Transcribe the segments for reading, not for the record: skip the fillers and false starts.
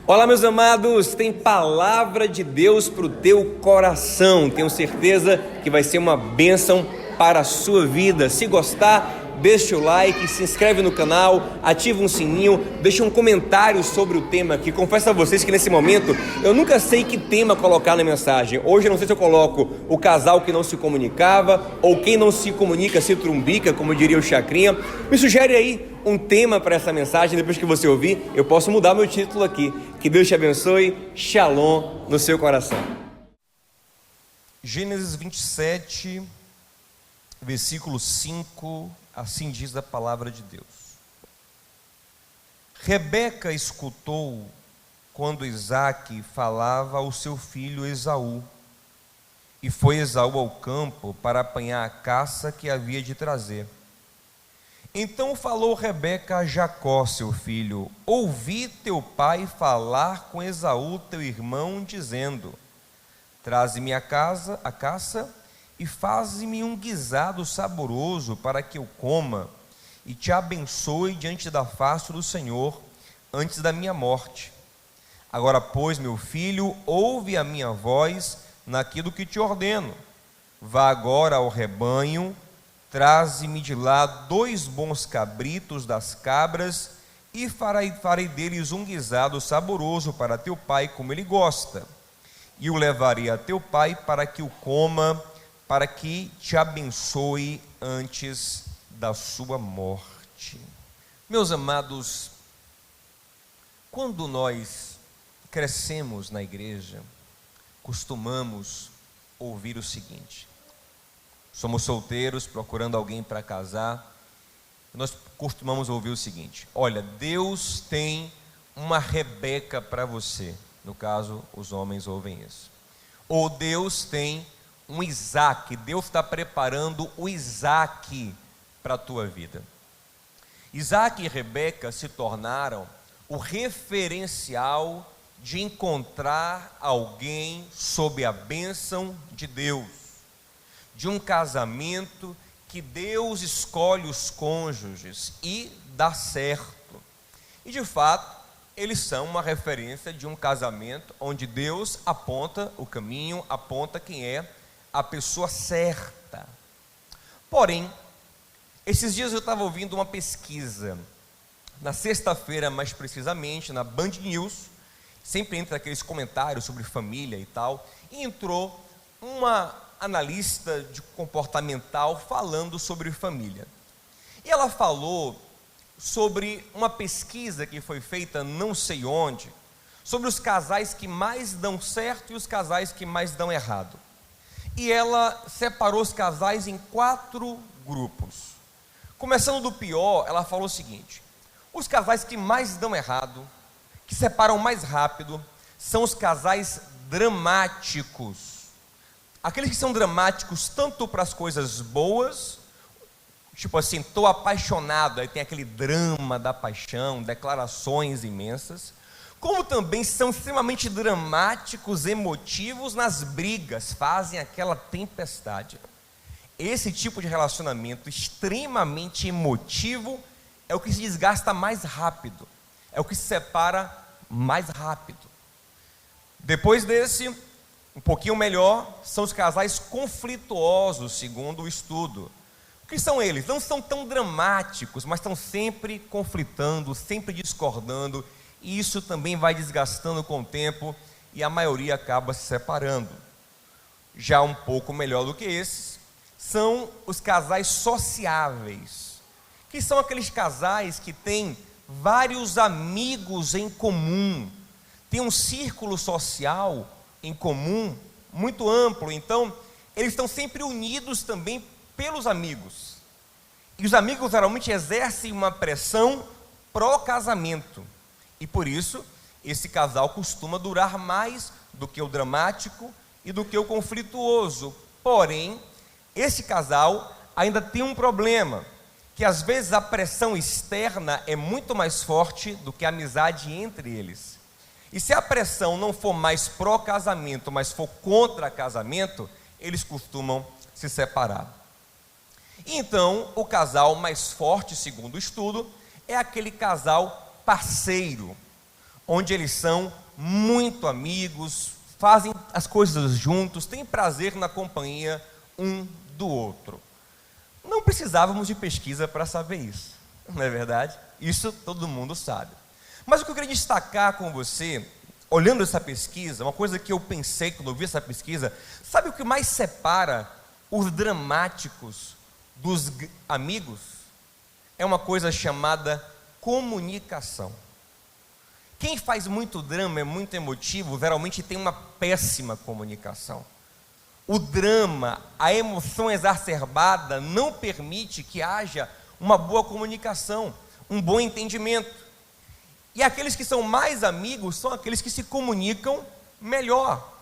Olá, meus amados, tem palavra de Deus para o teu coração. Tenho certeza que vai ser uma bênção para a sua vida. Se gostar, deixa o like, se inscreve no canal, ativa um sininho, deixa um comentário sobre o tema aqui. Confesso a vocês que nesse momento eu nunca sei que tema colocar na mensagem. Hoje eu não sei se eu coloco o casal que não se comunicava ou quem não se comunica se trumbica, como diria o Chacrinha. Me sugere aí um tema para essa mensagem. Depois que você ouvir, eu posso mudar meu título aqui. Que Deus te abençoe. Shalom no seu coração. Gênesis 27, versículo 5, assim diz a palavra de Deus. Rebeca escutou quando Isaque falava ao seu filho Esaú, e foi Esaú ao campo para apanhar a caça que havia de trazer. Então falou Rebeca a Jacó, seu filho: ouvi teu pai falar com Esaú, teu irmão, dizendo: traze-me a caça e faze-me um guisado saboroso para que eu coma e te abençoe diante da face do Senhor antes da minha morte. Agora, pois, meu filho, ouve a minha voz naquilo que te ordeno. Vá agora ao rebanho, traze-me de lá 2 bons cabritos das cabras e farei deles um guisado saboroso para teu pai, como ele gosta. E o levarei a teu pai para que o coma, para que te abençoe antes da sua morte. Meus amados, quando nós crescemos na igreja, costumamos ouvir o seguinte: somos solteiros procurando alguém para casar, nós costumamos ouvir o seguinte: olha, Deus tem uma Rebeca para você. No caso, os homens ouvem isso. Ou Deus tem um Isaque, Deus está preparando o Isaque para a tua vida. Isaque e Rebeca se tornaram o referencial de encontrar alguém sob a bênção de Deus, de um casamento que Deus escolhe os cônjuges e dá certo. E de fato, eles são uma referência de um casamento onde Deus aponta o caminho, aponta quem é a pessoa certa. Porém, esses dias eu estava ouvindo uma pesquisa, na sexta-feira mais precisamente, na Band News, sempre entra aqueles comentários sobre família e tal, e entrou uma analista de comportamental falando sobre família. E ela falou sobre uma pesquisa que foi feita não sei onde, sobre os casais que mais dão certo e os casais que mais dão errado. E ela separou os casais em 4 grupos. Começando do pior, ela falou o seguinte: os casais que mais dão errado, que separam mais rápido, são os casais dramáticos. Aqueles que são dramáticos tanto para as coisas boas, tipo assim, estou apaixonado, aí tem aquele drama da paixão, declarações imensas, como também são extremamente dramáticos, emotivos nas brigas, fazem aquela tempestade. Esse tipo de relacionamento extremamente emotivo é o que se desgasta mais rápido, é o que se separa mais rápido. Depois desse, um pouquinho melhor, são os casais conflituosos, segundo o estudo. O que são eles? Não são tão dramáticos, mas estão sempre conflitando, sempre discordando, e isso também vai desgastando com o tempo, e a maioria acaba se separando. Já um pouco melhor do que esses, são os casais sociáveis, que são aqueles casais que têm vários amigos em comum, tem um círculo social em comum muito amplo, então eles estão sempre unidos também pelos amigos, e os amigos geralmente exercem uma pressão pró-casamento, e por isso esse casal costuma durar mais do que o dramático e do que o conflituoso. Porém, esse casal ainda tem um problema, que às vezes a pressão externa é muito mais forte do que a amizade entre eles, e se a pressão não for mais pró-casamento, mas for contra casamento, eles costumam se separar. Então, o casal mais forte, segundo o estudo, é aquele casal parceiro, onde eles são muito amigos, fazem as coisas juntos, têm prazer na companhia um do outro. Não precisávamos de pesquisa para saber isso, não é verdade? Isso todo mundo sabe. Mas o que eu queria destacar com você, olhando essa pesquisa, uma coisa que eu pensei quando eu vi essa pesquisa, sabe o que mais separa os dramáticos dos amigos? É uma coisa chamada comunicação. Quem faz muito drama, é muito emotivo, geralmente tem uma péssima comunicação. O drama, a emoção exacerbada não permite que haja uma boa comunicação, um bom entendimento. E aqueles que são mais amigos são aqueles que se comunicam melhor.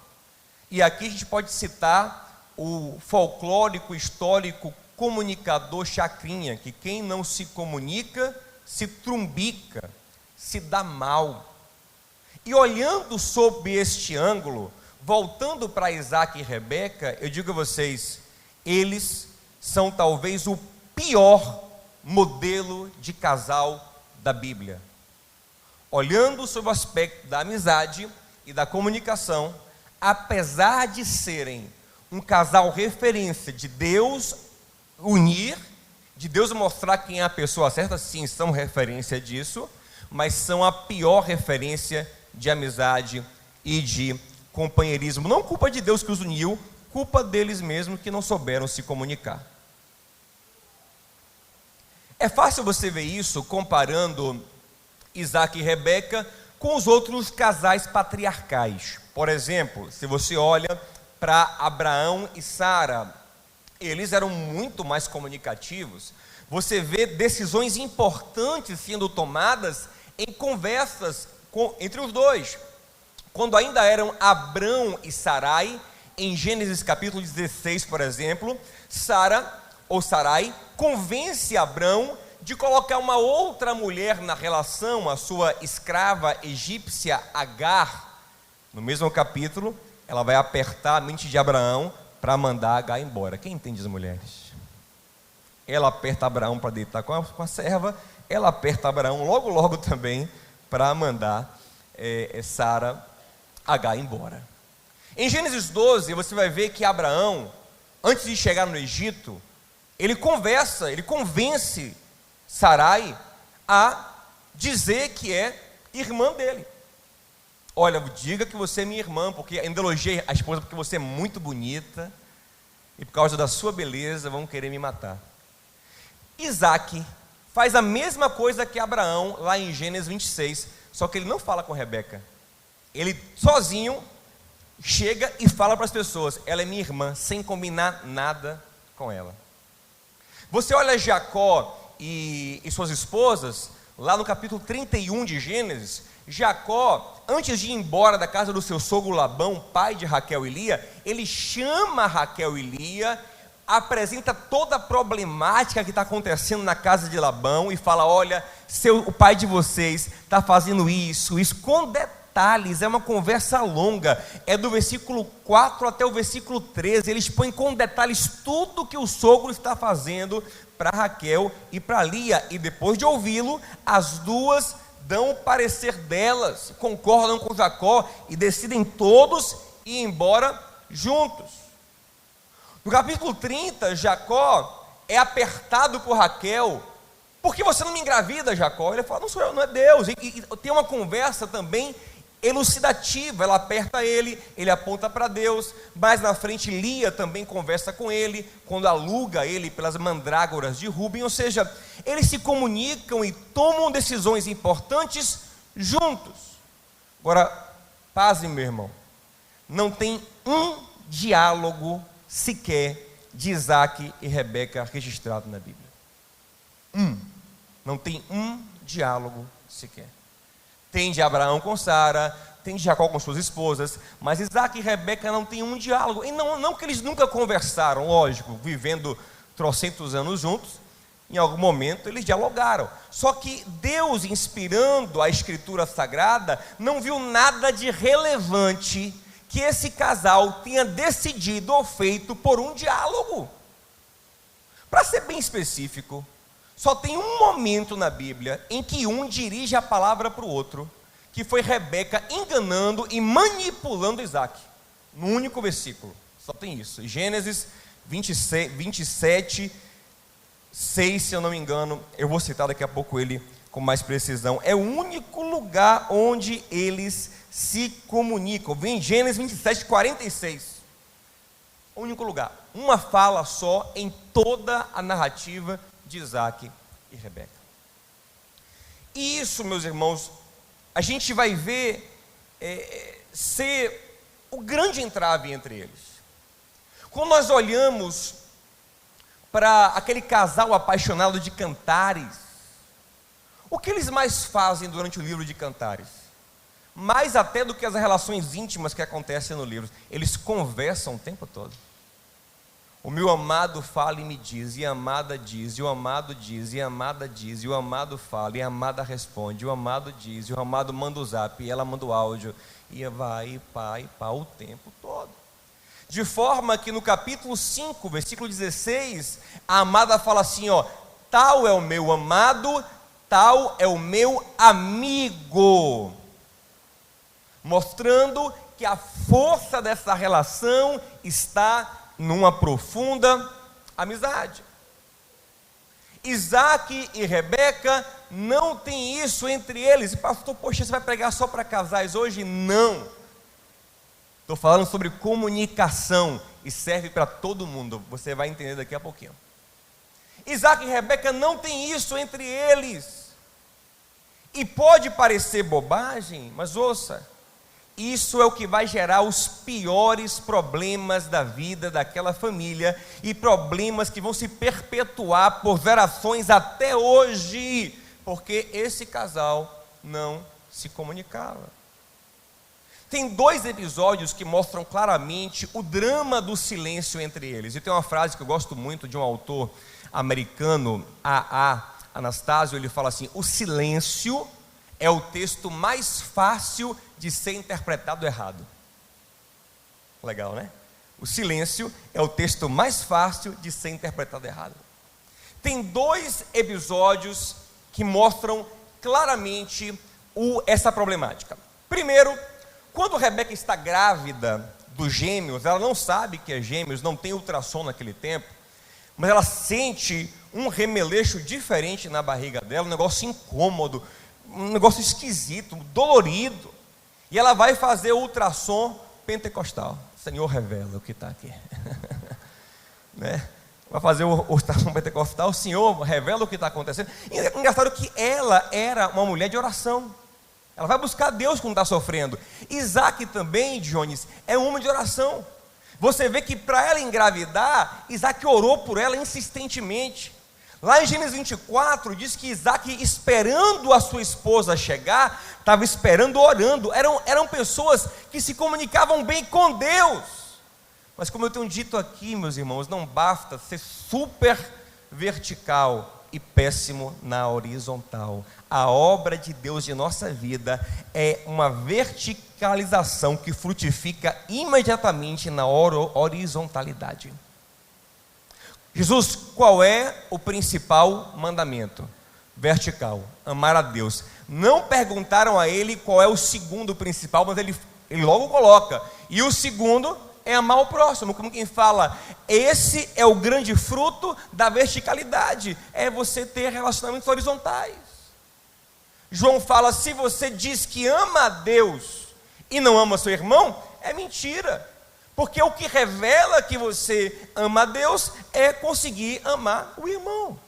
E aqui a gente pode citar o folclórico, histórico, comunicador Chacrinha, que quem não se comunica, se trumbica, se dá mal. E olhando sob este ângulo, voltando para Isaac e Rebeca, eu digo a vocês, eles são talvez o pior modelo de casal da Bíblia. Olhando sob o aspecto da amizade e da comunicação, apesar de serem um casal referência de Deus unir, de Deus mostrar quem é a pessoa certa, sim, são referência disso, mas são a pior referência de amizade e de companheirismo. Não culpa de Deus que os uniu, culpa deles mesmos que não souberam se comunicar. É fácil você ver isso comparando Isaac e Rebeca com os outros casais patriarcais. Por exemplo, se você olha para Abraão e Sara, eles eram muito mais comunicativos. Você vê decisões importantes sendo tomadas em conversas entre os dois. Quando ainda eram Abrão e Sarai, em Gênesis capítulo 16, por exemplo, Sara ou Sarai convence Abrão de colocar uma outra mulher na relação, a sua escrava egípcia Agar. No mesmo capítulo, ela vai apertar a mente de Abraão para mandar Agar embora. Quem entende as mulheres? Ela aperta Abraão para deitar com a serva, ela aperta Abraão logo também para mandar Sara, Agar embora. Em Gênesis 12, você vai ver que Abraão, antes de chegar no Egito, ele convence Sarai a dizer que é irmã dele. Olha, diga que você é minha irmã, porque ainda elogiei a esposa porque você é muito bonita, e por causa da sua beleza vão querer me matar. Isaac faz a mesma coisa que Abraão, lá em Gênesis 26, só que ele não fala com Rebeca. Ele sozinho chega e fala para as pessoas, ela é minha irmã, sem combinar nada com ela. Você olha Jacó e suas esposas, lá no capítulo 31 de Gênesis, Jacó, antes de ir embora da casa do seu sogro Labão, pai de Raquel e Lia, ele chama Raquel e Lia, apresenta toda a problemática que está acontecendo na casa de Labão e fala, olha, o pai de vocês está fazendo isso, com detalhes, é uma conversa longa, é do versículo 4 até o versículo 13, eles põem com detalhes tudo que o sogro está fazendo para Raquel e para Lia, e depois de ouvi-lo, as duas dão o parecer delas, concordam com Jacó e decidem todos ir embora juntos. No capítulo 30, Jacó é apertado por Raquel, por que você não me engravida, Jacó? Ele fala, não sou eu, não é Deus, e tem uma conversa também elucidativa, ela aperta ele aponta para Deus, mais na frente Lia também conversa com ele, quando aluga ele pelas mandrágoras de Ruben, ou seja, eles se comunicam e tomam decisões importantes juntos. Agora, pasme, meu irmão, não tem um diálogo sequer de Isaac e Rebeca registrado na Bíblia. Não tem um diálogo sequer. Tem de Abraão com Sara, tem de Jacó com suas esposas, mas Isaac e Rebeca não tem um diálogo, e não que eles nunca conversaram, lógico, vivendo trocentos anos juntos, em algum momento eles dialogaram, só que Deus, inspirando a Escritura Sagrada, não viu nada de relevante que esse casal tenha decidido ou feito por um diálogo. Para ser bem específico, só tem um momento na Bíblia em que um dirige a palavra para o outro, que foi Rebeca enganando e manipulando Isaac. No único versículo, só tem isso. Gênesis 27, 6, se eu não me engano, eu vou citar daqui a pouco ele com mais precisão. É o único lugar onde eles se comunicam. Vem em Gênesis 27, 46. O único lugar. Uma fala só em toda a narrativa de Isaac e Rebeca. E isso, meus irmãos, a gente vai ver ser o grande entrave entre eles. Quando nós olhamos para aquele casal apaixonado de Cantares, o que eles mais fazem durante o livro de Cantares? Mais até do que as relações íntimas que acontecem no livro, eles conversam o tempo todo. O meu amado fala e me diz, e a amada diz, e o amado diz, e a amada diz, e o amado fala, e a amada responde, e o amado diz, e o amado manda o zap, e ela manda o áudio, e vai, e pá, o tempo todo. De forma que no capítulo 5, versículo 16, a amada fala assim, ó, tal é o meu amado, tal é o meu amigo. Mostrando que a força dessa relação está numa profunda amizade. Isaac e Rebeca não tem isso entre eles. Pastor, poxa, você vai pregar só para casais hoje? Não. Estou falando sobre comunicação e serve para todo mundo. Você vai entender daqui a pouquinho. Isaac e Rebeca não tem isso entre eles. E pode parecer bobagem, mas ouça, isso é o que vai gerar os piores problemas da vida daquela família e problemas que vão se perpetuar por gerações até hoje, porque esse casal não se comunicava. Tem 2 episódios que mostram claramente o drama do silêncio entre eles. E tem uma frase que eu gosto muito de um autor americano, A.A. Anastasio, ele fala assim: o silêncio é o texto mais fácil de ser interpretado errado. Legal, né? O silêncio é o texto mais fácil de ser interpretado errado. Tem 2 episódios que mostram claramente essa problemática. Primeiro, quando Rebeca está grávida dos gêmeos, ela não sabe que é gêmeos, não tem ultrassom naquele tempo, mas ela sente um remeleixo diferente na barriga dela, um negócio incômodo, um negócio esquisito, dolorido, e ela vai fazer o ultrassom pentecostal. Senhor, revela o que está aqui. Né? Vai fazer o ultrassom pentecostal, o Senhor revela o que está acontecendo. E é engraçado que ela era uma mulher de oração, ela vai buscar Deus quando está sofrendo. Isaac também, Jones, é um homem de oração. Você vê que para ela engravidar, Isaac orou por ela insistentemente. Lá em Gênesis 24, diz que Isaac, esperando a sua esposa chegar, estava esperando, orando. Eram pessoas que se comunicavam bem com Deus. Mas como eu tenho dito aqui, meus irmãos, não basta ser super vertical e péssimo na horizontal. A obra de Deus de nossa vida é uma verticalização que frutifica imediatamente na horizontalidade. Jesus, qual é o principal mandamento? Vertical, amar a Deus. Não perguntaram a ele qual é o segundo principal, mas ele logo coloca. E o segundo é amar o próximo, como quem fala, esse é o grande fruto da verticalidade, é você ter relacionamentos horizontais. João fala, se você diz que ama a Deus e não ama seu irmão, é mentira, porque o que revela que você ama a Deus é conseguir amar o irmão.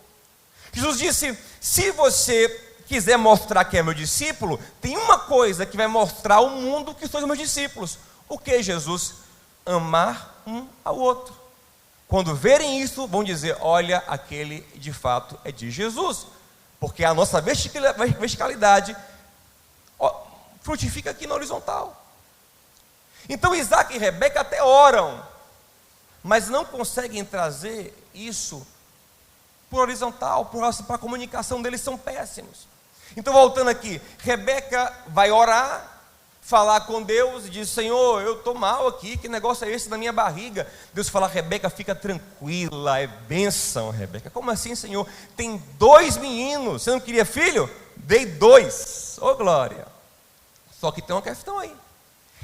Jesus disse, se você quiser mostrar que é meu discípulo, tem uma coisa que vai mostrar ao mundo que são os meus discípulos. O que, Jesus? Amar um ao outro. Quando verem isso, vão dizer, olha, aquele de fato é de Jesus, porque a nossa verticalidade frutifica aqui na horizontal. Então Isaac e Rebeca até oram, mas não conseguem trazer isso por horizontal, para a comunicação deles são péssimos. Então voltando aqui, Rebeca vai orar, falar com Deus e diz, Senhor, eu estou mal aqui, que negócio é esse na minha barriga? Deus fala, Rebeca, fica tranquila, é bênção, Rebeca. Como assim, Senhor? Tem 2 meninos, você não queria filho? Dei 2, ô glória. Só que tem uma questão aí.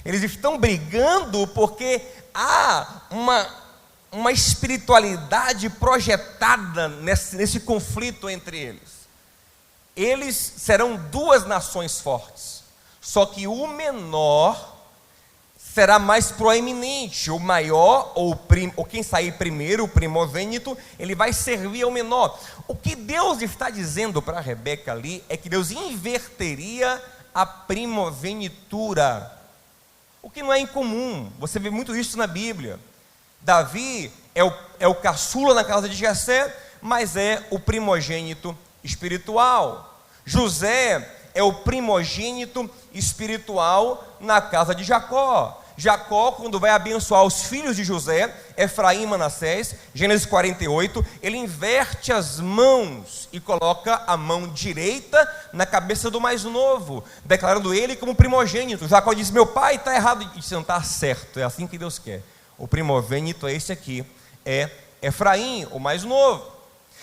Eles estão brigando porque há uma espiritualidade projetada nesse conflito entre eles. Eles serão duas nações fortes, só que o menor será mais proeminente, o maior, ou quem sair primeiro, o primogênito, ele vai servir ao menor. O que Deus está dizendo para Rebeca ali é que Deus inverteria a primogenitura, o que não é incomum. Você vê muito isso na Bíblia. Davi é o caçula na casa de Jessé, mas é o primogênito espiritual. José é o primogênito espiritual na casa de Jacó. Jacó, quando vai abençoar os filhos de José, Efraim e Manassés, Gênesis 48, ele inverte as mãos e coloca a mão direita na cabeça do mais novo, declarando ele como primogênito. Jacó diz: meu pai está errado. E disse: não, está certo, é assim que Deus quer. O primogênito é esse aqui, é Efraim, o mais novo.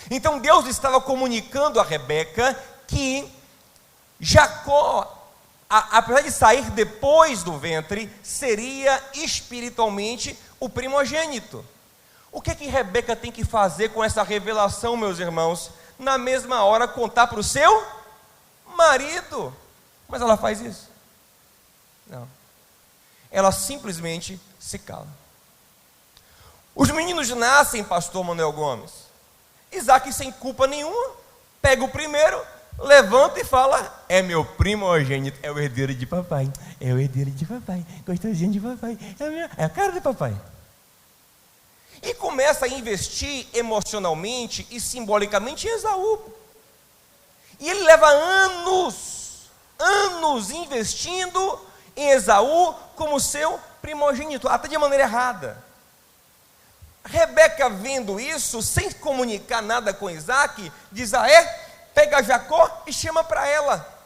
Então Deus estava comunicando a Rebeca que Jacó, apesar de sair depois do ventre, seria espiritualmente o primogênito. O que Rebeca tem que fazer com essa revelação, meus irmãos? Na mesma hora contar para o seu marido. Mas ela faz isso? Não. Ela simplesmente se cala. Os meninos nascem, pastor Manuel Gomes. Isaac, sem culpa nenhuma, pega o primeiro, levanta e fala: é meu primogênito, é o herdeiro de papai, é o herdeiro de papai, gostosinho de papai, é a cara de papai. E começa a investir emocionalmente e simbolicamente em Esaú. E ele leva anos investindo em Esaú como seu primogênito, até de maneira errada. Rebeca, vendo isso, sem comunicar nada com Isaac, diz: pega Jacó e chama para ela.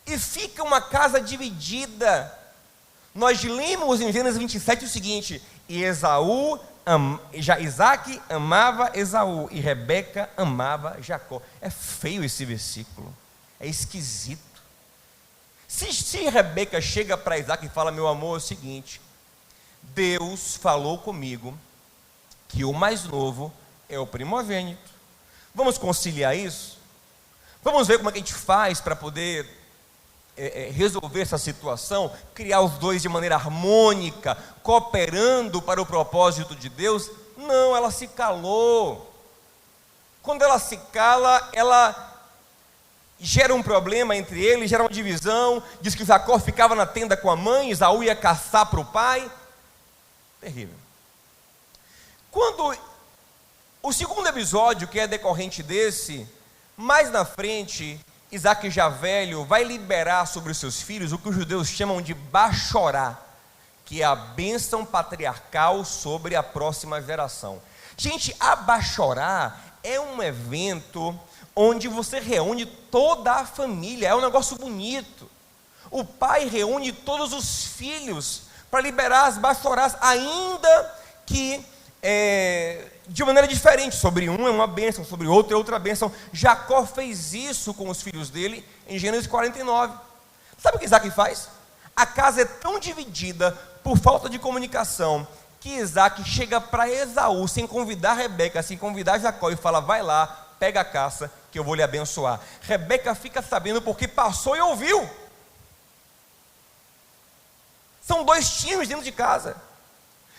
E fica uma casa dividida. Nós lemos em Gênesis 27 o seguinte: e Isaac amava Esaú e Rebeca amava Jacó. É feio esse versículo, é esquisito. Se Rebeca chega para Isaac e fala: meu amor, é o seguinte, Deus falou comigo que o mais novo é o primogênito. Vamos conciliar isso? Vamos ver como é que a gente faz para poder resolver essa situação, criar os dois de maneira harmônica, cooperando para o propósito de Deus? Não, ela se calou. Quando ela se cala, ela gera um problema entre eles, gera uma divisão. Diz que Jacó ficava na tenda com a mãe, Esaú ia caçar para o pai. Terrível. Quando o segundo episódio, que é decorrente desse, mais na frente, Isaac já velho vai liberar sobre os seus filhos o que os judeus chamam de bachorá, que é a bênção patriarcal sobre a próxima geração. Gente, a bachorá é um evento onde você reúne toda a família, é um negócio bonito. O pai reúne todos os filhos para liberar as bachorás, ainda que de maneira diferente. Sobre um é uma bênção, sobre outro é outra bênção. Jacó fez isso com os filhos dele em Gênesis 49. Sabe o que Isaac faz? A casa é tão dividida por falta de comunicação que Isaac chega para Esaú sem convidar Rebeca, sem convidar Jacó, e fala: vai lá, pega a caça que eu vou lhe abençoar. Rebeca fica sabendo porque passou e ouviu. São dois times dentro de casa.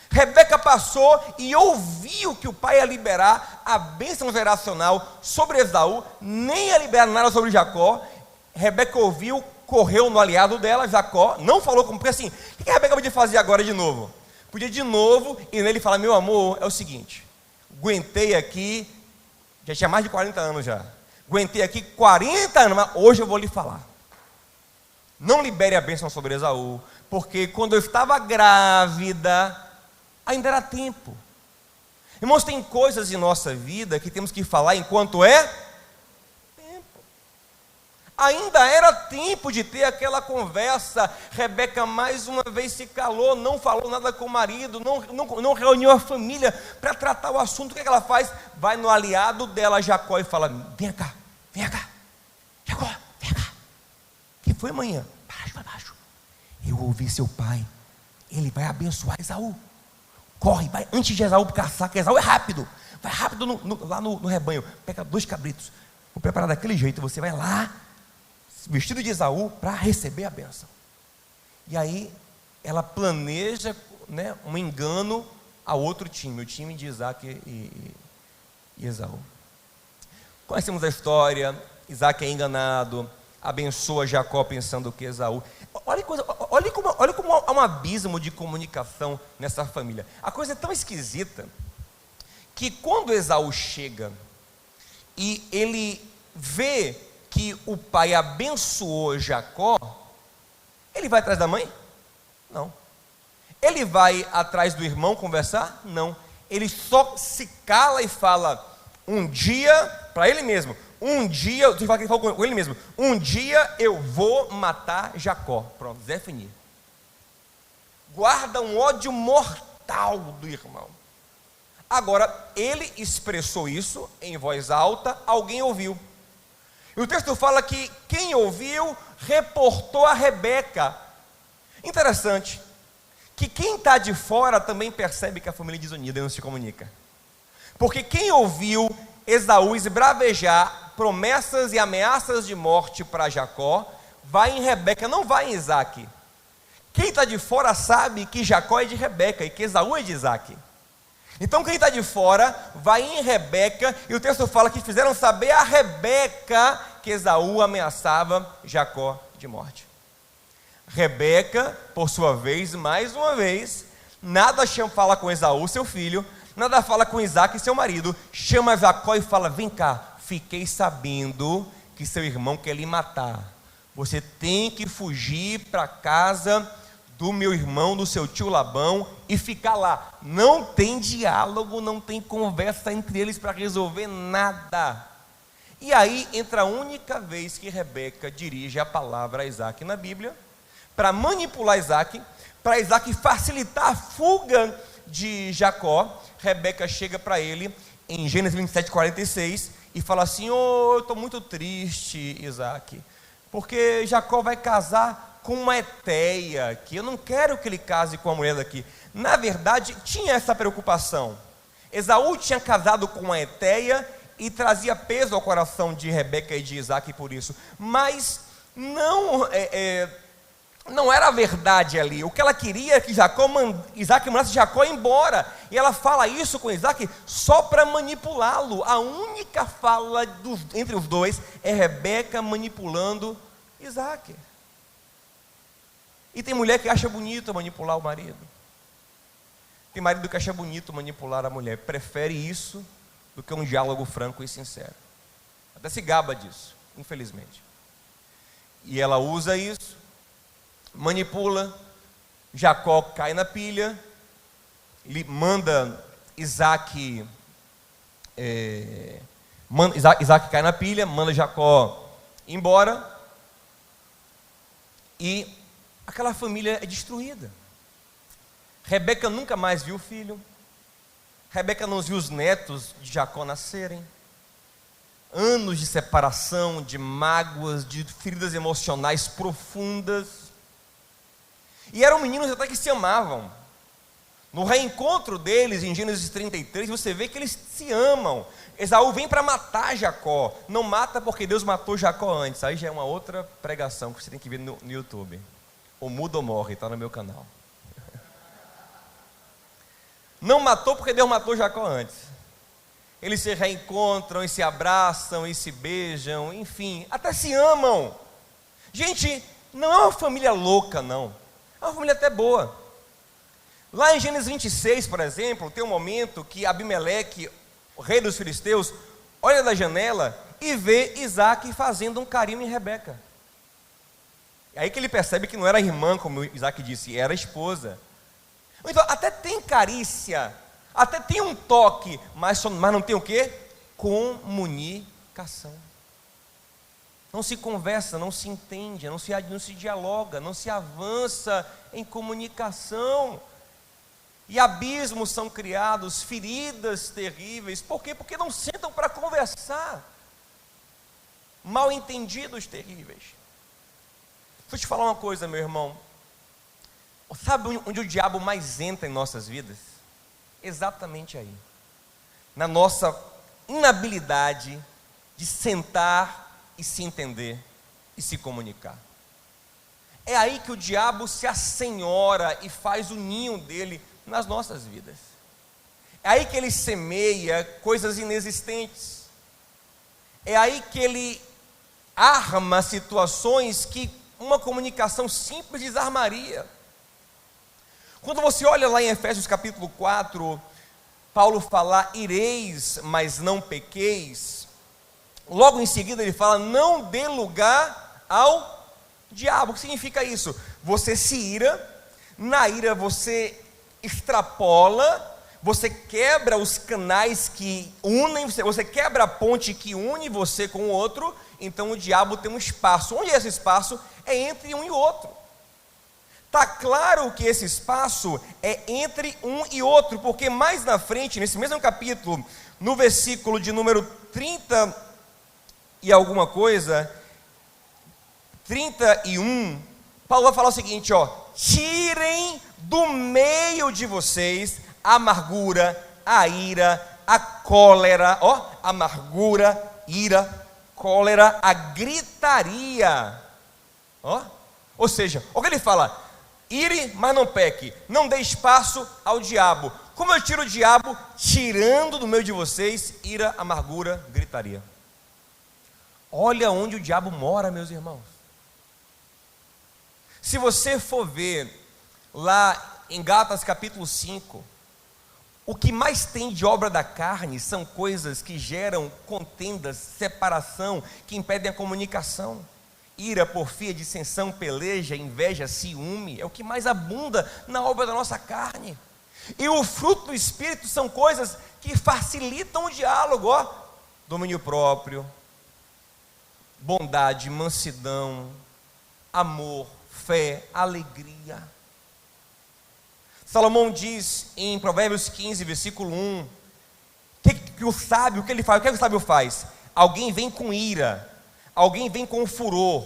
Rebeca passou e ouviu que o pai ia liberar a bênção geracional sobre Esaú, nem ia liberar nada sobre Jacó. Rebeca ouviu, correu no aliado dela, Jacó, não falou como, porque assim, o que a Rebeca podia fazer agora de novo? Podia de novo ir nele e falar: meu amor, é o seguinte, aguentei aqui, já tinha mais de 40 anos já, aguentei aqui 40 anos, mas hoje eu vou lhe falar. Não libere a bênção sobre Esaú, porque quando eu estava grávida, ainda era tempo. Irmãos, tem coisas em nossa vida que temos que falar enquanto é tempo. Ainda era tempo de ter aquela conversa. Rebeca mais uma vez se calou, não falou nada com o marido, não reuniu a família para tratar o assunto. O que ela faz? Vai no aliado dela, Jacó, e fala: vem cá, Jacó, vem cá. O que foi, amanhã? Para baixo. eu ouvi seu pai, ele vai abençoar Esaú. Corre, vai antes de Esaú caçar, que Esaú é rápido. Vai rápido lá no rebanho, pega 2 cabritos. Vou preparar daquele jeito, você vai lá, vestido de Esaú, para receber a bênção. E aí, ela planeja, né, um engano a outro time, o time de Isaac e Esaú. Conhecemos a história, Isaac é enganado, abençoa Jacó pensando que Esaú. Olha como há um abismo de comunicação nessa família. A coisa é tão esquisita, que quando Esaú chega, e ele vê que o pai abençoou Jacó, ele vai atrás da mãe? Não. Ele vai atrás do irmão conversar? Não. Ele só se cala e fala, um dia, para ele mesmo, um dia, ele fala com ele mesmo, um dia eu vou matar Jacó. Pronto, definir. Guarda um ódio mortal do irmão. Agora, ele expressou isso em voz alta, alguém ouviu. E o texto fala que quem ouviu reportou a Rebeca. Interessante, que quem está de fora também percebe que a família é desunida e não se comunica. Porque quem ouviu Esaú esbravejar promessas e ameaças de morte para Jacó, vai em Rebeca, não vai em Isaac. Quem está de fora sabe que Jacó é de Rebeca e que Esaú é de Isaac. Então quem está de fora vai em Rebeca, e o texto fala que fizeram saber a Rebeca que Esaú ameaçava Jacó de morte. Rebeca, por sua vez, mais uma vez, nada fala com Esaú, seu filho, nada fala com Isaac, seu marido, chama Jacó e fala, vem cá, fiquei sabendo que seu irmão quer lhe matar, você tem que fugir para casa do meu irmão, do seu tio Labão, e ficar lá. Não tem diálogo, não tem conversa entre eles para resolver nada. E aí entra a única vez que Rebeca dirige a palavra a Isaac na Bíblia, para manipular Isaac, para Isaac facilitar a fuga de Jacó. Rebeca chega para ele em Gênesis 27:46 e fala assim, eu estou muito triste, Isaac, porque Jacó vai casar com uma eteia, que eu não quero que ele case com a mulher daqui. Na verdade, tinha essa preocupação. Esaú tinha casado com uma eteia e trazia peso ao coração de Rebeca e de Isaac por isso. Mas não era a verdade ali. O que ela queria é que Isaac mandasse Jacó embora. E ela fala isso com Isaac só para manipulá-lo. A única fala entre os dois é Rebeca manipulando Isaac. E tem mulher que acha bonito manipular o marido. Tem marido que acha bonito manipular a mulher. Prefere isso do que um diálogo franco e sincero. Até se gaba disso, infelizmente. E ela usa isso, manipula. Jacó cai na pilha, manda Isaac. Isaac cai na pilha, manda Jacó embora. E aquela família é destruída. Rebeca nunca mais viu o filho. Rebeca não viu os netos de Jacó nascerem. Anos de separação, de mágoas, de feridas emocionais profundas. E eram meninos até que se amavam. No reencontro deles, em Gênesis 33, você vê que eles se amam. Esaú vem para matar Jacó. Não mata porque Deus matou Jacó antes. Aí já é uma outra pregação que você tem que ver no YouTube. Ou muda ou morre, está no meu canal. Não matou porque Deus matou Jacó antes. Eles se reencontram e se abraçam e se beijam, enfim, até se amam. Gente, não é uma família louca, não. É uma família até boa. Lá em Gênesis 26, por exemplo, tem um momento que Abimeleque, o rei dos filisteus, olha da janela e vê Isaac fazendo um carinho em Rebeca. É aí que ele percebe que não era irmã, como Isaac disse, era esposa. Então, até tem carícia, até tem um toque, mas não tem o quê? Comunicação. Não se conversa, não se entende, não se dialoga, não se avança em comunicação. E abismos são criados, feridas terríveis. Por quê? Porque não sentam para conversar. Mal entendidos terríveis. Deixa eu te falar uma coisa, meu irmão. Sabe onde o diabo mais entra em nossas vidas? Exatamente aí. Na nossa inabilidade de sentar e se entender e se comunicar. É aí que o diabo se assenhora e faz o ninho dele nas nossas vidas. É aí que ele semeia coisas inexistentes. É aí que ele arma situações que uma comunicação simples desarmaria. Quando você olha lá em Efésios capítulo 4, Paulo fala, ireis, mas não pequeis. Logo em seguida ele fala, não dê lugar ao diabo. O que significa isso? Você se ira, na ira você extrapola, você quebra os canais que unem, você quebra a ponte que une você com o outro, então o diabo tem um espaço. Onde é esse espaço? É entre um e outro. Está claro que esse espaço é entre um e outro, porque mais na frente, nesse mesmo capítulo, no versículo de número 30 e alguma coisa, 31, Paulo vai falar o seguinte, ó, tirem do meio de vocês a amargura, a ira, a cólera, ó, amargura, ira, cólera, a gritaria, ó, ou seja, o que ele fala? Ire, mas não peque, não dê espaço ao diabo. Como eu tiro o diabo? Tirando do meio de vocês ira, amargura, gritaria. Olha onde o diabo mora, meus irmãos. Se você for ver lá em Gálatas capítulo 5, o que mais tem de obra da carne são coisas que geram contendas, separação, que impedem a comunicação. Ira, porfia, dissensão, peleja, inveja, ciúme, é o que mais abunda na obra da nossa carne. E o fruto do Espírito são coisas que facilitam o diálogo, ó, domínio próprio, bondade, mansidão, amor, fé, alegria. Salomão diz em Provérbios 15, versículo 1, que o sábio, o que ele faz? O que o sábio faz? Alguém vem com ira, alguém vem com furor,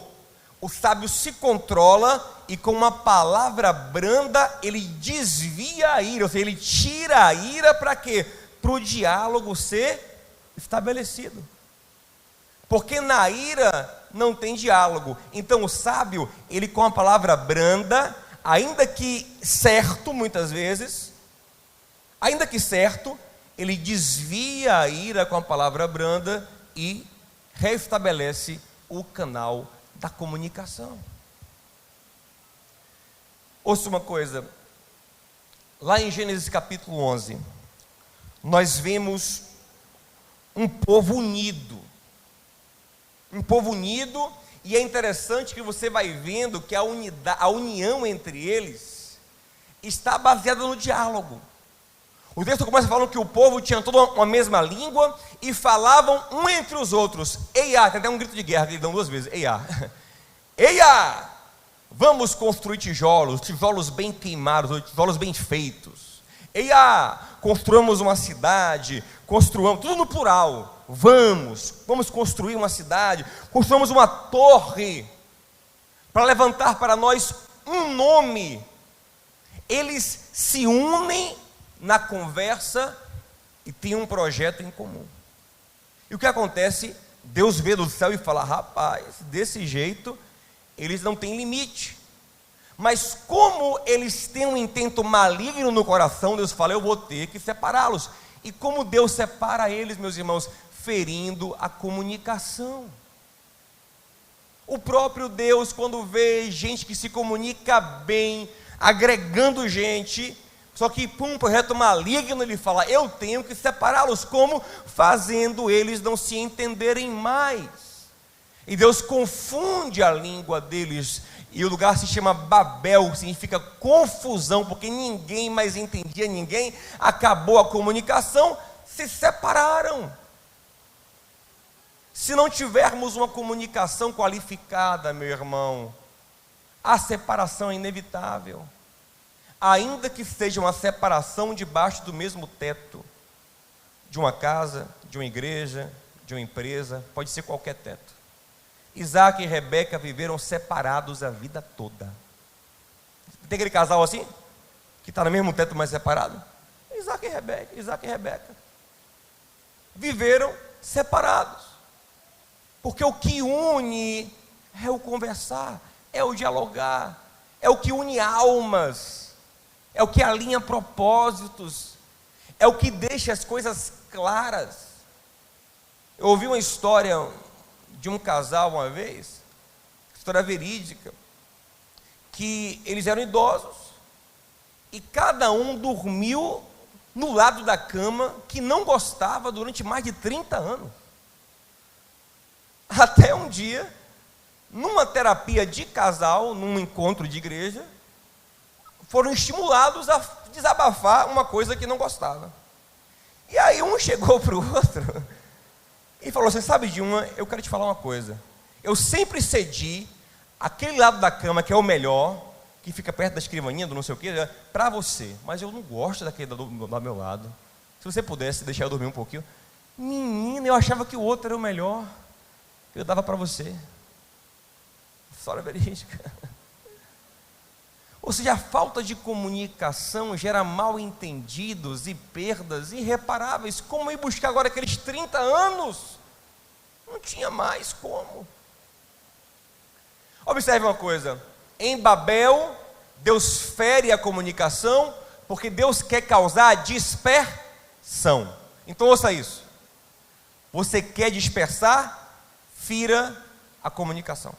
o sábio se controla e com uma palavra branda ele desvia a ira, ou seja, ele tira a ira para quê? Para o diálogo ser estabelecido. Porque na ira não tem diálogo. Então o sábio, ele com a palavra branda, ainda que certo muitas vezes, ainda que certo, ele desvia a ira com a palavra branda e restabelece o canal da comunicação. Ouça uma coisa, lá em Gênesis capítulo 11, nós vemos um povo unido, e é interessante que você vai vendo que a união entre eles está baseada no diálogo. O texto começa falando que o povo tinha toda uma mesma língua e falavam um entre os outros. Eia, tem até um grito de guerra que eles dão duas vezes. Eia, eia, vamos construir tijolos bem queimados, tijolos bem feitos. Eia, construamos uma cidade, construamos, tudo no plural. Vamos construir uma cidade, construamos uma torre para levantar para nós um nome. Eles se unem na conversa e tem um projeto em comum. E o que acontece? Deus vê do céu e fala, rapaz, desse jeito eles não têm limite. Mas como eles têm um intento maligno no coração, Deus fala, eu vou ter que separá-los. E como Deus separa eles, meus irmãos? Ferindo a comunicação. O próprio Deus, quando vê gente que se comunica bem, agregando gente, só que para um projeto maligno ele fala, eu tenho que separá-los. Como? Fazendo eles não se entenderem mais. E Deus confunde a língua deles, e o lugar se chama Babel, que significa confusão, porque ninguém mais entendia ninguém, acabou a comunicação, se separaram. Se não tivermos uma comunicação qualificada, meu irmão, a separação é inevitável. Ainda que seja uma separação debaixo do mesmo teto, de uma casa, de uma igreja, de uma empresa, pode ser qualquer teto. Isaac e Rebeca viveram separados a vida toda. Tem aquele casal assim, que está no mesmo teto, mas separado. Isaac e Rebeca. Viveram separados. Porque o que une é o conversar, é o dialogar, é o que une almas, é o que alinha propósitos, é o que deixa as coisas claras. Eu ouvi uma história de um casal uma vez, história verídica, que eles eram idosos e cada um dormiu no lado da cama que não gostava durante mais de 30 anos. Até um dia, numa terapia de casal, num encontro de igreja, foram estimulados a desabafar uma coisa que não gostava. E aí um chegou para o outro e falou: você sabe de uma, eu quero te falar uma coisa. Eu sempre cedi aquele lado da cama que é o melhor, que fica perto da escrivaninha, do não sei o que, para você, mas eu não gosto daquele do meu lado. Se você pudesse deixar eu dormir um pouquinho. Menina, eu achava que o outro era o melhor, eu dava para você. História verídica. Ou seja, a falta de comunicação gera mal entendidos e perdas irreparáveis. Como ir buscar agora aqueles 30 anos? Não tinha mais como. Observe uma coisa: em Babel, Deus fere a comunicação, porque Deus quer causar dispersão. Então ouça isso: você quer dispersar? Fira a comunicação.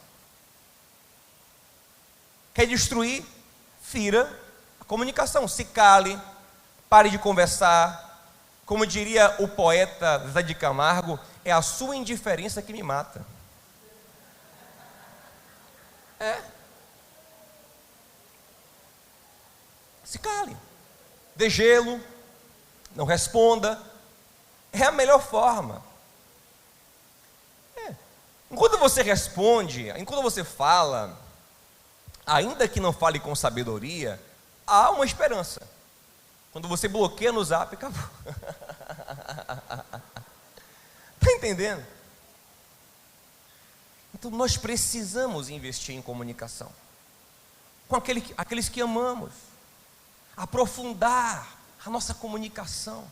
Quer destruir? Fira a comunicação. Se cale, pare de conversar. Como diria o poeta Zé de Camargo, é a sua indiferença que me mata. Se cale, dê gelo, não responda. É a melhor forma. Enquanto você responde, enquanto você fala, ainda que não fale com sabedoria, há uma esperança. Quando você bloqueia no zap, acabou. Está entendendo? Então nós precisamos investir em comunicação com aqueles que amamos, aprofundar a nossa comunicação.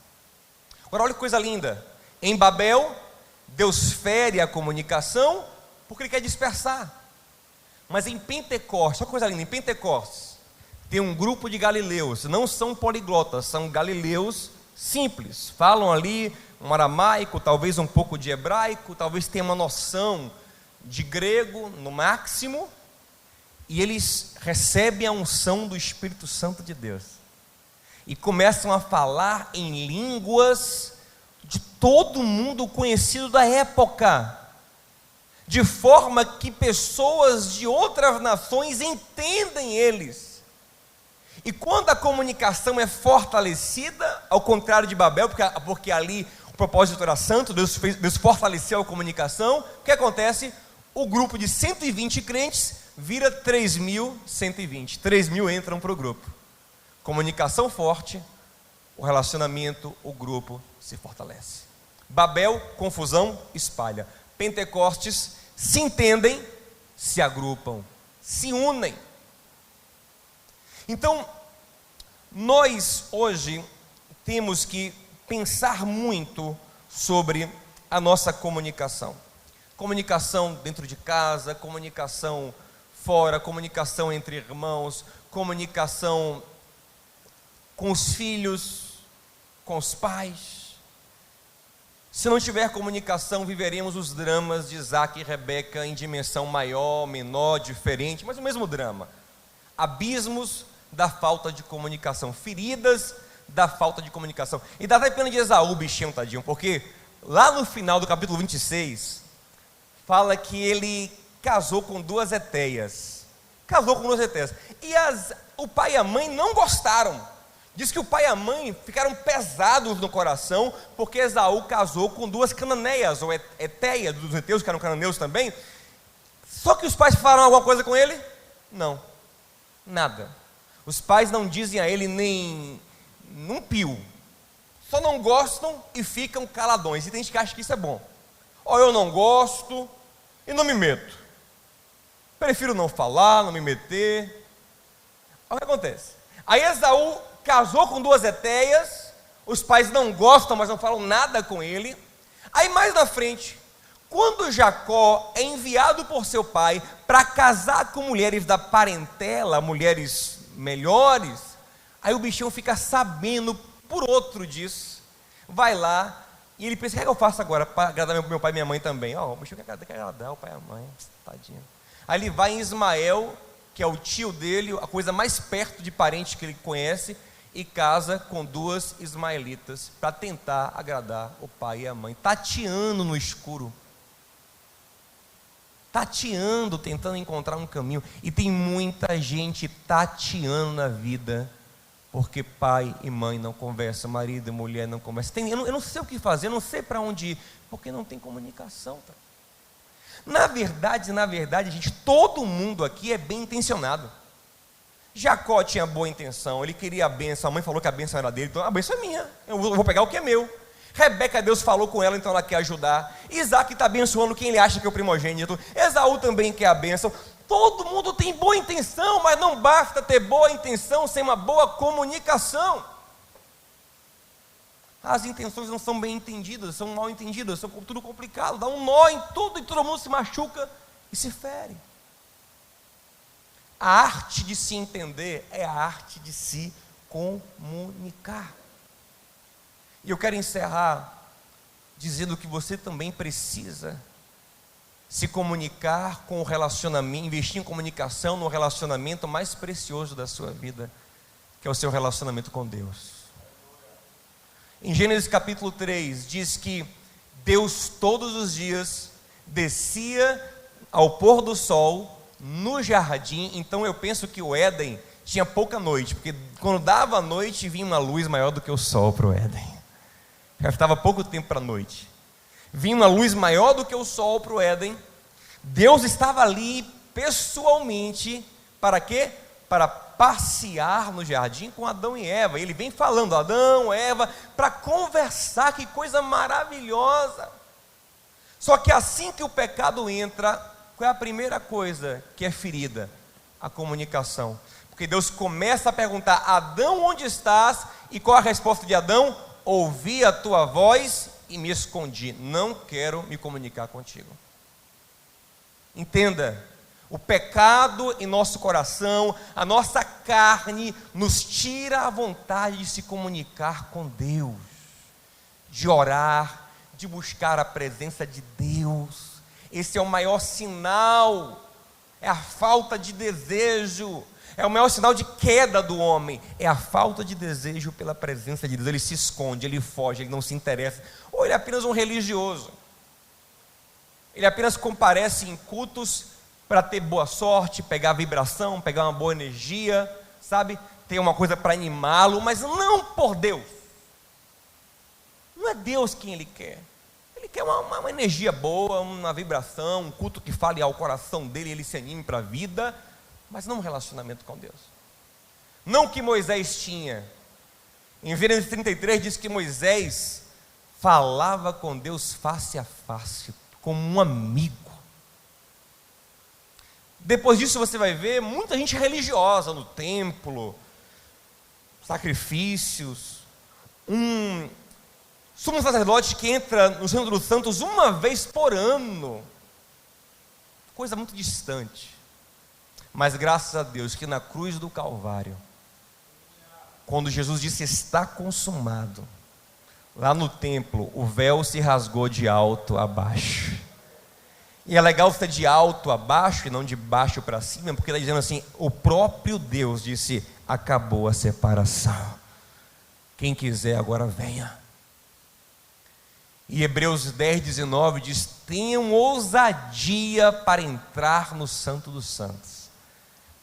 Agora olha que coisa linda: em Babel, Deus fere a comunicação porque Ele quer dispersar. Mas em Pentecostes, olha que coisa linda, em Pentecostes tem um grupo de galileus, não são poliglotas, são galileus simples, falam ali um aramaico, talvez um pouco de hebraico, talvez tenham uma noção de grego no máximo, e eles recebem a unção do Espírito Santo de Deus e começam a falar em línguas de todo mundo conhecido da época, de forma que pessoas de outras nações entendem eles. E quando a comunicação é fortalecida, ao contrário de Babel, porque ali o propósito era santo, Deus fortaleceu a comunicação, o que acontece? O grupo de 120 crentes vira 3.120. 3.000 entram para o grupo. Comunicação forte, o relacionamento, o grupo se fortalece. Babel, confusão, espalha. Pentecostes, se entendem, se agrupam, se unem. Então, nós hoje temos que pensar muito sobre a nossa comunicação. Comunicação dentro de casa, comunicação fora, comunicação entre irmãos, comunicação com os filhos, com os pais. Se não tiver comunicação, viveremos os dramas de Isaac e Rebeca em dimensão maior, menor, diferente, mas o mesmo drama. Abismos da falta de comunicação, feridas da falta de comunicação. E dá até pena de Esaú, bichinho, tadinho, porque lá no final do capítulo 26, fala que ele casou com duas heteias. E o pai e a mãe não gostaram. Diz que o pai e a mãe ficaram pesados no coração, porque Esaú casou com duas cananeias, ou heteias, dos heteus, que eram cananeus também. Só que os pais falaram alguma coisa com ele? Não, nada. Os pais não dizem a ele nem um pio. Só não gostam e ficam caladões. E tem gente que acha que isso é bom. Eu não gosto e não me meto. Prefiro não falar, não me meter. Olha o que acontece. Aí Esaú casou com 2 hetéias, os pais não gostam, mas não falam nada com ele. Aí mais na frente, quando Jacó é enviado por seu pai para casar com mulheres da parentela, mulheres melhores, aí o bichão fica sabendo por outro disso, vai lá e ele pensa: o que é que eu faço agora para agradar meu pai e minha mãe também? O bichão quer agradar o pai e a mãe, tadinho. Aí ele vai em Ismael, que é o tio dele, a coisa mais perto de parente que ele conhece, e casa com 2 ismaelitas para tentar agradar o pai e a mãe, tateando no escuro, tateando, tentando encontrar um caminho. E tem muita gente tateando na vida, porque pai e mãe não conversam, marido e mulher não conversam. Eu não sei o que fazer, eu não sei para onde ir, porque não tem comunicação. Tá? Na verdade, gente, todo mundo aqui é bem intencionado. Jacó tinha boa intenção, ele queria a bênção, a mãe falou que a bênção era dele, então a bênção é minha, eu vou pegar o que é meu. Rebeca, Deus falou com ela, então ela quer ajudar. Isaac está abençoando quem ele acha que é o primogênito. Esaú também quer a bênção. Todo mundo tem boa intenção, mas não basta ter boa intenção sem uma boa comunicação. As intenções não são bem entendidas, são mal entendidas, são tudo complicado, dá um nó em tudo e todo mundo se machuca e se fere. A arte de se entender é a arte de se comunicar. E eu quero encerrar dizendo que você também precisa se comunicar com o relacionamento, investir em comunicação no relacionamento mais precioso da sua vida, que é o seu relacionamento com Deus. Em Gênesis capítulo 3, diz que Deus todos os dias descia ao pôr do sol no jardim. Então eu penso que o Éden tinha pouca noite, porque quando dava a noite vinha uma luz maior do que o sol para o Éden. Já estava pouco tempo para a noite, vinha uma luz maior do que o sol para o Éden. Deus estava ali pessoalmente, para quê? Para passear no jardim com Adão e Eva. Ele vem falando, Adão, Eva, para conversar, que coisa maravilhosa. Só que assim que o pecado entra, qual é a primeira coisa que é ferida? A comunicação. Porque Deus começa a perguntar: Adão, onde estás? E qual a resposta de Adão? Ouvi a tua voz e me escondi, não quero me comunicar contigo. Entenda, o pecado em nosso coração, a nossa carne, nos tira a vontade de se comunicar com Deus, de orar, de buscar a presença de Deus. Esse é o maior sinal, é a falta de desejo, é o maior sinal de queda do homem, é a falta de desejo pela presença de Deus. Ele se esconde, ele foge, ele não se interessa, ou ele é apenas um religioso, ele apenas comparece em cultos para ter boa sorte, pegar vibração, pegar uma boa energia, sabe, ter uma coisa para animá-lo, mas não por Deus. Não é Deus quem ele quer. Ele quer uma energia boa, uma vibração, um culto que fale ao coração dele, ele se anime para a vida, mas não um relacionamento com Deus. Não o que Moisés tinha. Em Gênesis 33 diz que Moisés falava com Deus face a face, como um amigo. Depois disso você vai ver muita gente religiosa no templo, sacrifícios, um sumo sacerdote que entra no Santo dos Santos uma vez por ano, coisa muito distante. Mas graças a Deus que na cruz do Calvário, quando Jesus disse está consumado, lá no templo o véu se rasgou de alto a baixo. E é legal ser de alto a baixo e não de baixo para cima, porque está dizendo assim, o próprio Deus disse, acabou a separação, quem quiser agora venha. E Hebreus 10, 19 diz, tenham ousadia para entrar no Santo dos Santos,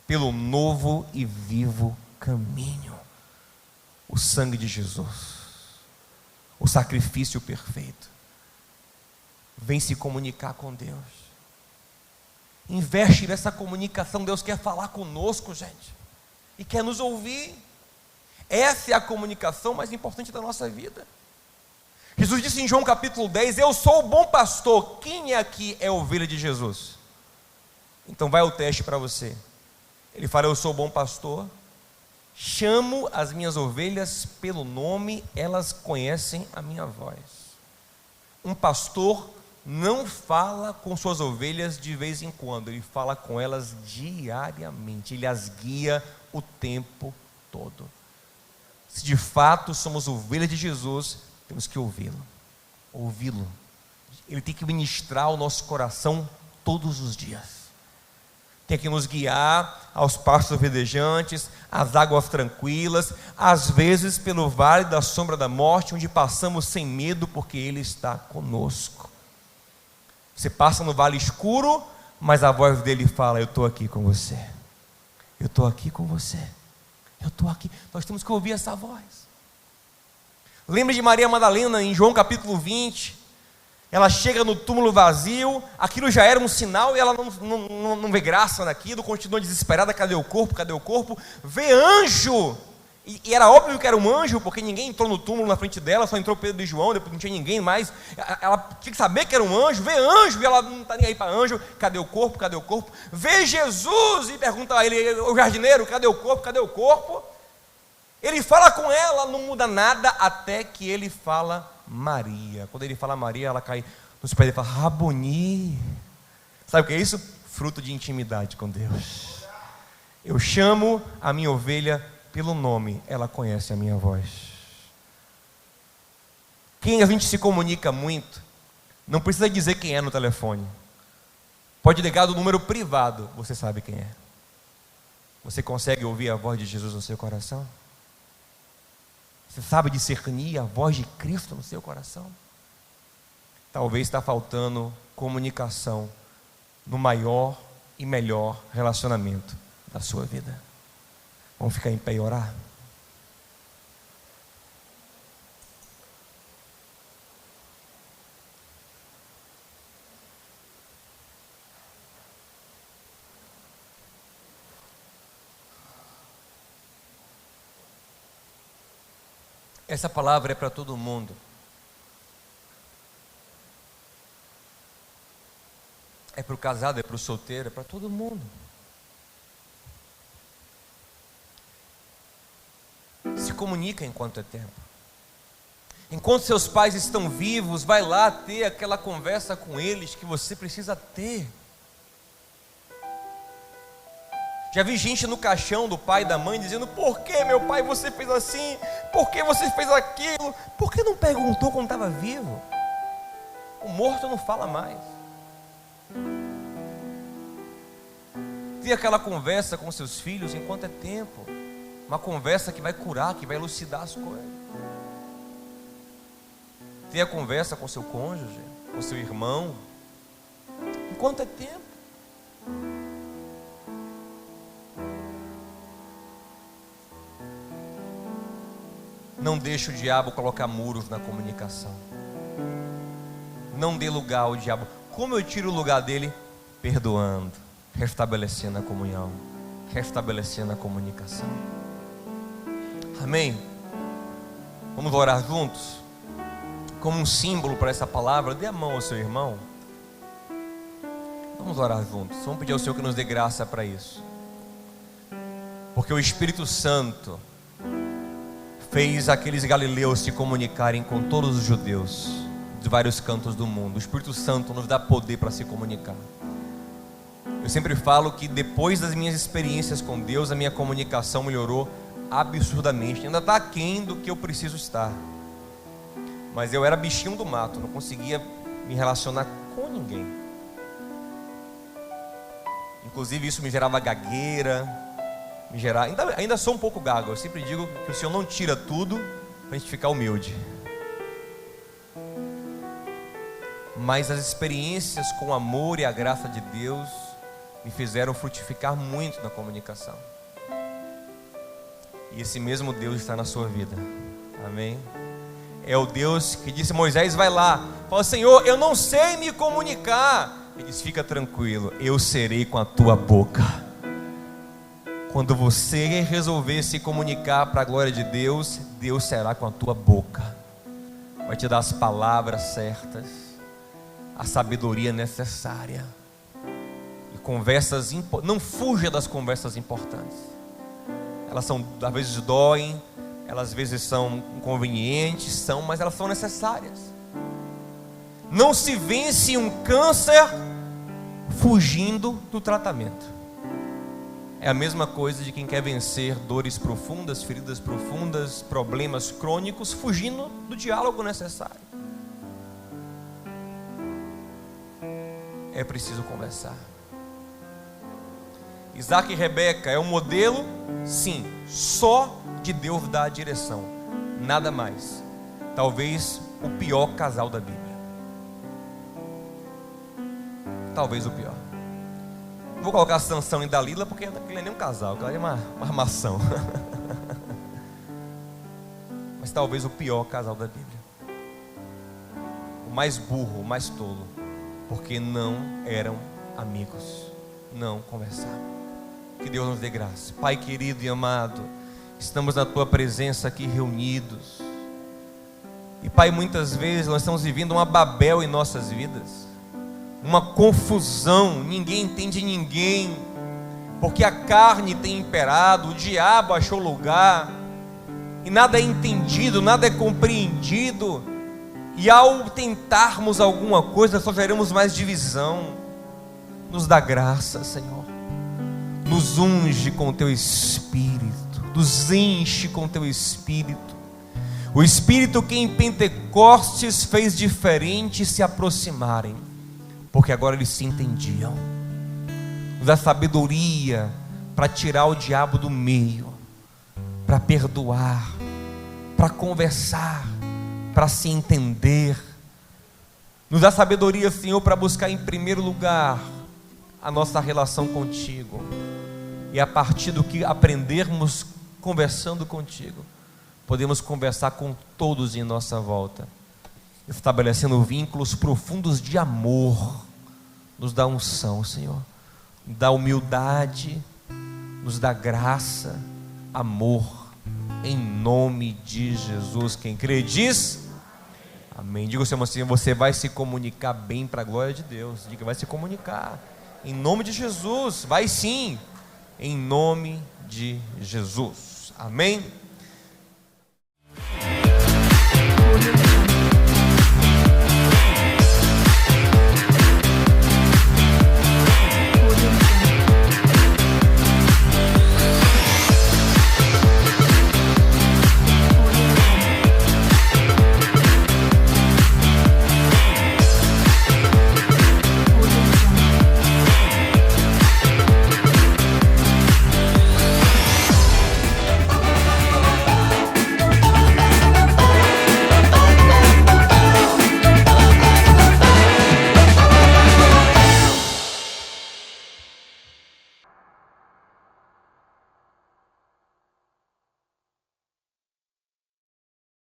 pelo novo e vivo caminho, o sangue de Jesus, o sacrifício perfeito. Vem se comunicar com Deus, investe nessa comunicação. Deus quer falar conosco, gente, e quer nos ouvir. Essa é a comunicação mais importante da nossa vida. Jesus disse em João capítulo 10, eu sou o bom pastor. Quem aqui é ovelha de Jesus? Então vai o teste para você. Ele fala, eu sou o bom pastor, chamo as minhas ovelhas pelo nome, elas conhecem a minha voz. Um pastor não fala com suas ovelhas de vez em quando, ele fala com elas diariamente, ele as guia o tempo todo. Se de fato somos ovelhas de Jesus, temos que ouvi-lo. Ele tem que ministrar o nosso coração todos os dias. Tem que nos guiar aos pastos verdejantes, às águas tranquilas, às vezes pelo vale da sombra da morte, onde passamos sem medo, porque Ele está conosco. Você passa no vale escuro, mas a voz dele fala: eu estou aqui com você, eu estou aqui com você, eu estou aqui. Nós temos que ouvir essa voz. Lembre de Maria Madalena em João capítulo 20, ela chega no túmulo vazio, aquilo já era um sinal e ela não vê graça naquilo, continua desesperada: cadê o corpo, cadê o corpo? Vê anjo, e era óbvio que era um anjo, porque ninguém entrou no túmulo na frente dela, só entrou Pedro e João, depois não tinha ninguém mais. Ela tinha que saber que era um anjo, vê anjo, e ela não está nem aí para anjo: cadê o corpo, cadê o corpo? Vê Jesus e pergunta a ele: o jardineiro, cadê o corpo, cadê o corpo? Ele fala com ela, não muda nada, até que ele fala Maria. Quando ele fala Maria, ela cai nos pés dele e fala: Raboni. Sabe o que é isso? Fruto de intimidade com Deus. Eu chamo a minha ovelha pelo nome, ela conhece a minha voz. Quem a gente se comunica muito, não precisa dizer quem é no telefone. Pode ligar do número privado, você sabe quem é. Você consegue ouvir a voz de Jesus no seu coração? Você sabe discernir a voz de Cristo no seu coração? Talvez está faltando comunicação no maior e melhor relacionamento da sua vida. Vamos ficar em pé e orar? Essa palavra é para todo mundo. É para o casado, é para o solteiro, é para todo mundo. Se comunica enquanto é tempo. Enquanto seus pais estão vivos, vai lá ter aquela conversa com eles que você precisa ter. Já vi gente no caixão do pai e da mãe dizendo: por que, meu pai, você fez assim? Por que você fez aquilo? Por que não perguntou quando estava vivo? O morto não fala mais. Ter aquela conversa com seus filhos enquanto é tempo. Uma conversa que vai curar, que vai elucidar as coisas. Ter a conversa com seu cônjuge, com seu irmão, enquanto é tempo. Não deixe o diabo colocar muros na comunicação. Não dê lugar ao diabo. Como eu tiro o lugar dele? Perdoando, restabelecendo a comunhão, restabelecendo a comunicação. Amém? Vamos orar juntos? Como um símbolo para essa palavra, dê a mão ao seu irmão. Vamos orar juntos. Vamos pedir ao Senhor que nos dê graça para isso. Porque o Espírito Santo fez aqueles galileus se comunicarem com todos os judeus de vários cantos do mundo. O Espírito Santo nos dá poder para se comunicar. Eu sempre falo que depois das minhas experiências com Deus, a minha comunicação melhorou absurdamente. Ainda está aquém do que eu preciso estar, mas eu era bichinho do mato, não conseguia me relacionar com ninguém. Inclusive isso me gerava gagueira, ainda sou um pouco gago. Eu sempre digo que o Senhor não tira tudo para a gente ficar humilde, mas as experiências com o amor e a graça de Deus me fizeram frutificar muito na comunicação. E esse mesmo Deus está na sua vida. Amém? É o Deus que disse: Moisés, vai lá. Fala: Senhor, eu não sei me comunicar. Ele diz: fica tranquilo, eu serei com a tua boca. Quando você resolver se comunicar para a glória de Deus, Deus será com a tua boca. Vai te dar as palavras certas, a sabedoria necessária. E conversas, não fuja das conversas importantes. Elas às vezes doem, elas às vezes são inconvenientes, mas elas são necessárias. Não se vence um câncer fugindo do tratamento. É a mesma coisa de quem quer vencer dores profundas, feridas profundas, problemas crônicos, fugindo do diálogo necessário. É preciso conversar. Isaac e Rebeca é um modelo, sim, só de Deus dar a direção, nada mais. Talvez o pior casal da Bíblia. Talvez o pior. Vou colocar Sansão e Dalila, porque aquele não é nem um casal, aquilo é uma armação. Mas talvez o pior casal da Bíblia. O mais burro, o mais tolo, porque não eram amigos, não conversavam. Que Deus nos dê graça. Pai querido e amado, estamos na Tua presença aqui reunidos. E Pai, muitas vezes nós estamos vivendo uma Babel em nossas vidas, uma confusão, ninguém entende ninguém, porque a carne tem imperado, o diabo achou lugar, e nada é entendido, nada é compreendido, e ao tentarmos alguma coisa só geramos mais divisão. Nos dá graça, Senhor, nos unge com o Teu Espírito, nos enche com o Teu Espírito, o Espírito que em Pentecostes fez diferentes se aproximarem, porque agora eles se entendiam. Nos dá sabedoria para tirar o diabo do meio, para perdoar, para conversar, para se entender. Nos dá sabedoria, Senhor, para buscar em primeiro lugar a nossa relação contigo, e a partir do que aprendermos conversando contigo, podemos conversar com todos em nossa volta, estabelecendo vínculos profundos de amor. Nos dá unção, Senhor, nos dá humildade, nos dá graça, amor, em nome de Jesus. Quem crê diz amém. Diga ao seu irmão assim: você vai se comunicar bem para a glória de Deus. Diga, vai se comunicar em nome de Jesus. Vai sim, em nome de Jesus. Amém.